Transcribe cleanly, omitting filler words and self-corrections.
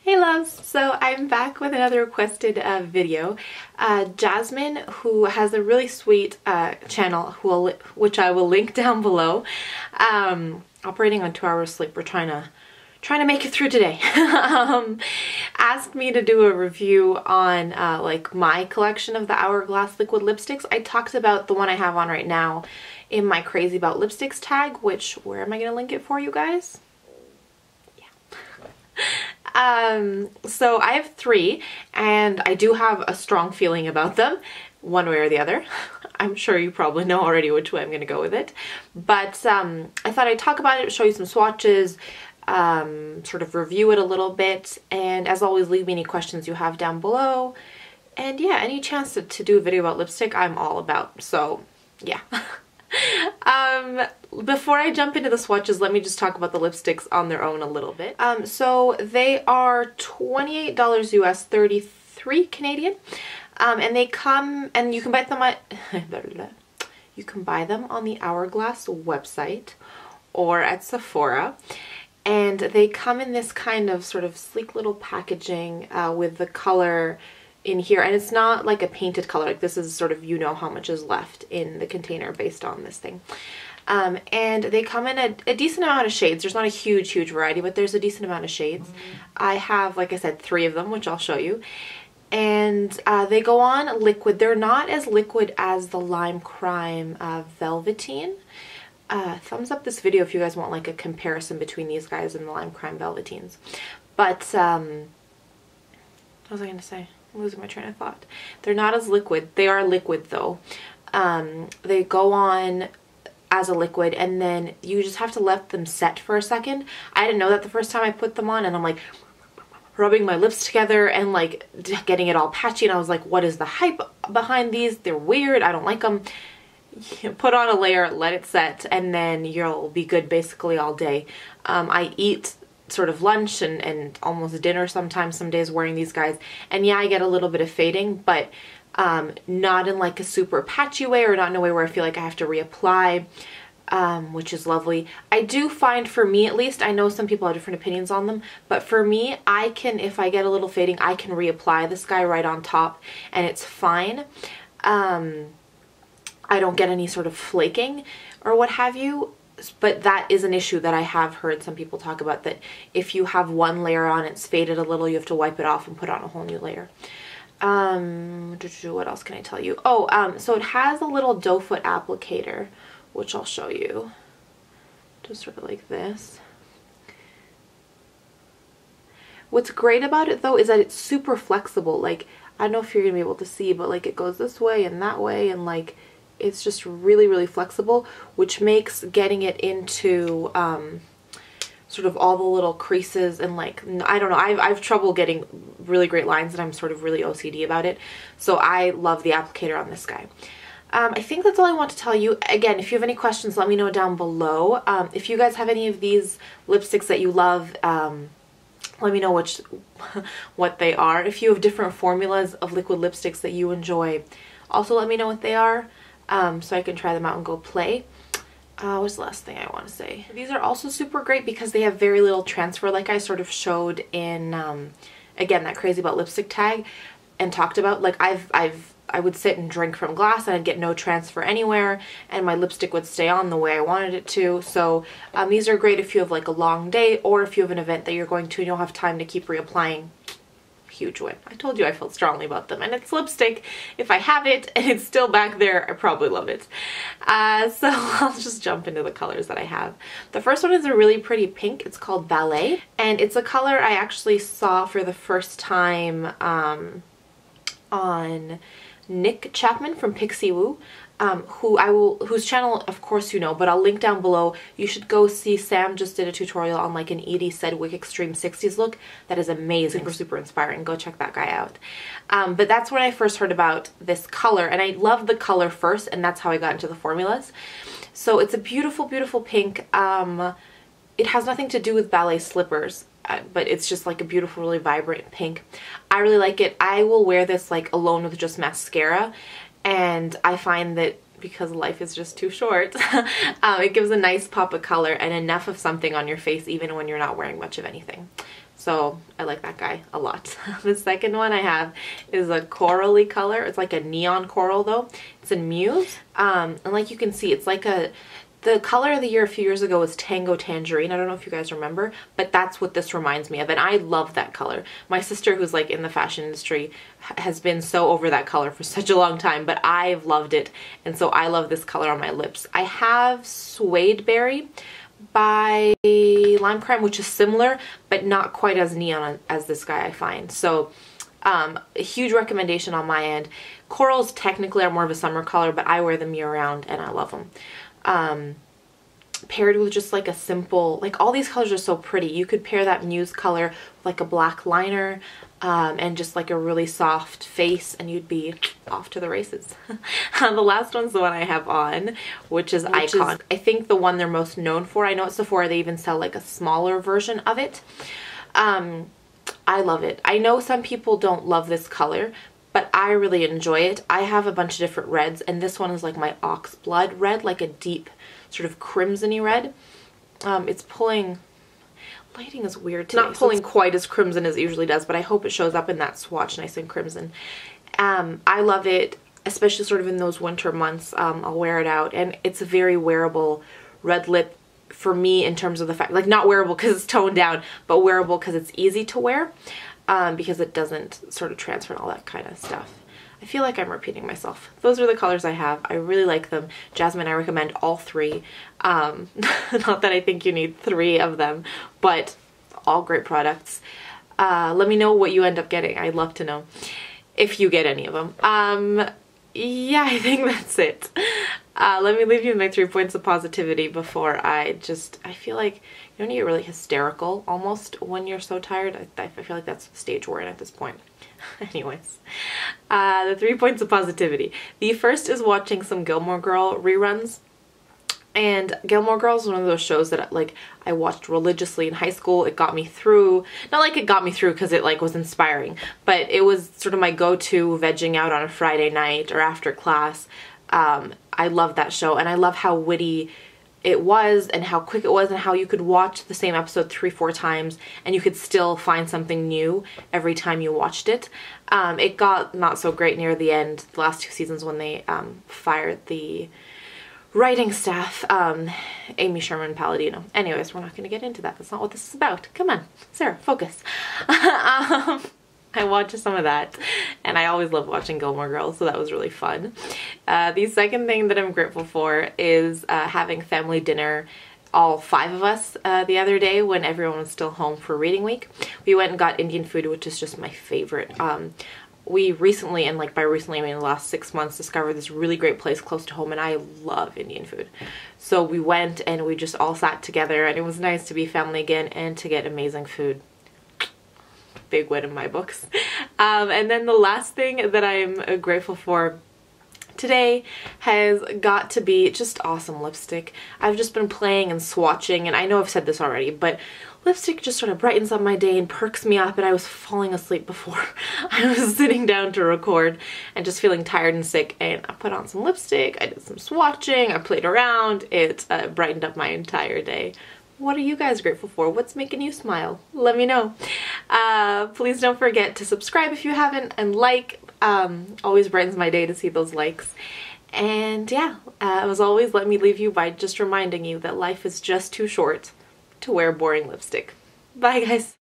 Hey loves! So I'm back with another requested video. Jasmine, who has a really sweet channel, which I will link down below, operating on 2 hours sleep. We're trying to make it through today. Asked me to do a review on like my collection of the Hourglass liquid lipsticks. I talked about the one I have on right now in my Crazy About Lipsticks tag, which, where am I going to link it for you guys? So I have 3 and I do have a strong feeling about them one way or the other. I'm sure you probably know already which way I'm going to go with it, but I thought I'd talk about it, show you some swatches, sort of review it a little bit, and as always, leave me any questions you have down below. And yeah, any chance to do a video about lipstick, I'm all about. So yeah. Before I jump into the swatches, let me just talk about the lipsticks on their own a little bit. So they are $28 US, 33 Canadian, and they come, and you can buy them at you can buy them on the Hourglass website or at Sephora, and they come in this kind of sort of sleek little packaging with the color in here, and it's not like a painted color. Like, this is sort of, you know how much is left in the container based on this thing. And they come in a decent amount of shades. There's not a huge variety, but there's a decent amount of shades. I have, like I said, 3 of them, which I'll show you. And they go on liquid. They're not as liquid as the Lime Crime Velveteen. Thumbs up this video if you guys want like a comparison between these guys and the Lime Crime Velveteens. But what was I going to say? I'm losing my train of thought. They're not as liquid. They are liquid though. They go on as a liquid, and then you just have to let them set for a second. I didn't know that the first time I put them on, and I'm like rubbing my lips together and like getting it all patchy, and I was like, what is the hype behind these? They're weird. I don't like them. You put on a layer, let it set, and then you'll be good basically all day. I eat sort of lunch and almost dinner sometimes some days wearing these guys, and yeah, I get a little bit of fading, but not in like a super patchy way, or not in a way where I feel like I have to reapply, which is lovely. I do find, for me at least, I know some people have different opinions on them, but for me, I can, if I get a little fading, I can reapply this guy right on top and it's fine. I don't get any sort of flaking or what have you. But that is an issue that I have heard some people talk about, that if you have one layer on, it's faded a little, you have to wipe it off and put on a whole new layer. What else can I tell you? Oh, so it has a little doe foot applicator, which I'll show you. Just sort of like this. What's great about it though is that it's super flexible. Like, I don't know if you're gonna be able to see, but like it goes this way and that way, and like it's just really flexible, which makes getting it into sort of all the little creases and like, I don't know, I've trouble getting really great lines, and I'm sort of really OCD about it. So I love the applicator on this guy. I think that's all I want to tell you. Again, if you have any questions, let me know down below. If you guys have any of these lipsticks that you love, let me know what they are. If you have different formulas of liquid lipsticks that you enjoy, also let me know what they are. So I can try them out and go play. What's the last thing I want to say? These are also super great because they have very little transfer, like I sort of showed in, again, that Crazy About Lipstick tag and talked about. Like, I would sit and drink from glass and I'd get no transfer anywhere, and my lipstick would stay on the way I wanted it to. So these are great if you have like a long day, or if you have an event that you're going to and you don't have time to keep reapplying. Huge win. I told you I felt strongly about them, and it's lipstick. If I have it and it's still back there, I probably love it. So I'll just jump into the colors that I have. The first one is a really pretty pink. It's called Valet, and it's a color I actually saw for the first time on Nick Chapman from Pixie Woo, whose channel of course you know, but I'll link down below. You should go see, Sam just did a tutorial on like an Edie Sedgwick Extreme 60s look that is amazing, super inspiring. Go check that guy out. But that's when I first heard about this color, and I loved the color first, and that's how I got into the formulas. So it's a beautiful pink. It has nothing to do with ballet slippers, but it's just like a beautiful, really vibrant pink. I really like it. I will wear this like alone with just mascara, and I find that because life is just too short, it gives a nice pop of color and enough of something on your face even when you're not wearing much of anything. So I like that guy a lot. The second one I have is a corally color. It's like a neon coral though. It's in Muse. And like you can see, it's like the color of the year a few years ago was Tango Tangerine. I don't know if you guys remember, but that's what this reminds me of. And I love that color. My sister, who's like in the fashion industry, has been so over that color for such a long time, but I've loved it. And so I love this color on my lips. I have Suede Berry by Lime Crime, which is similar, but not quite as neon as this guy, I find. So a huge recommendation on my end. Corals technically are more of a summer color, but I wear them year round and I love them. Paired with just like a simple, like all these colors are so pretty. You could pair that Muse color with like a black liner and just like a really soft face and you'd be off to the races. The last one's the one I have on, which is Icon. I think the one they're most known for. I know at Sephora they even sell like a smaller version of it. I love it. I know some people don't love this color, but I really enjoy it. I have a bunch of different reds, and this one is like my ox blood red, like a deep sort of crimson-y red. It's pulling, lighting is weird today. Not pulling quite as crimson as it usually does, but I hope it shows up in that swatch nice and crimson. I love it, especially sort of in those winter months. I'll wear it out, and it's a very wearable red lip for me in terms of the fact, like not wearable because it's toned down, but wearable because it's easy to wear. Because it doesn't sort of transfer and all that kind of stuff. I feel like I'm repeating myself. Those are the colors I have. I really like them. Jasmine, I recommend all three. Not that I think you need 3 of them, but all great products. Let me know what you end up getting. I'd love to know if you get any of them. Yeah, I think that's it. Let me leave you with my 3 points of positivity before I feel like you don't get really hysterical almost when you're so tired. I feel like that's the stage we're in at this point. Anyways, the 3 points of positivity. The first is watching some Gilmore Girl reruns. And Gilmore Girls is one of those shows that like I watched religiously in high school. It got me through, not like it got me through because it like was inspiring, but it was sort of my go-to vegging out on a Friday night or after class. I love that show, and I love how witty it was and how quick it was and how you could watch the same episode 3-4 times and you could still find something new every time you watched it. It got not so great near the end, the last 2 seasons when they fired the writing staff, Amy Sherman Palladino. Anyways, we're not going to get into that. That's not what this is about. Come on, Sarah, focus. I watched some of that, and I always love watching Gilmore Girls, so that was really fun. The second thing that I'm grateful for is having family dinner, all 5 of us, the other day when everyone was still home for reading week. We went and got Indian food, which is just my favorite. We recently, and like by recently I mean the last 6 months, discovered this really great place close to home, and I love Indian food. So we went and we just all sat together, and it was nice to be family again and to get amazing food. Big win in my books. And then the last thing that I'm grateful for today has got to be just awesome lipstick. I've just been playing and swatching, and I know I've said this already, but lipstick just sort of brightens up my day and perks me up, and I was falling asleep before I was sitting down to record and just feeling tired and sick, and I put on some lipstick, I did some swatching, I played around. It brightened up my entire day. What are you guys grateful for? What's making you smile? Let me know. Please don't forget to subscribe if you haven't, and like. Always brightens my day to see those likes. And yeah, as always, let me leave you by just reminding you that life is just too short to wear boring lipstick. Bye guys.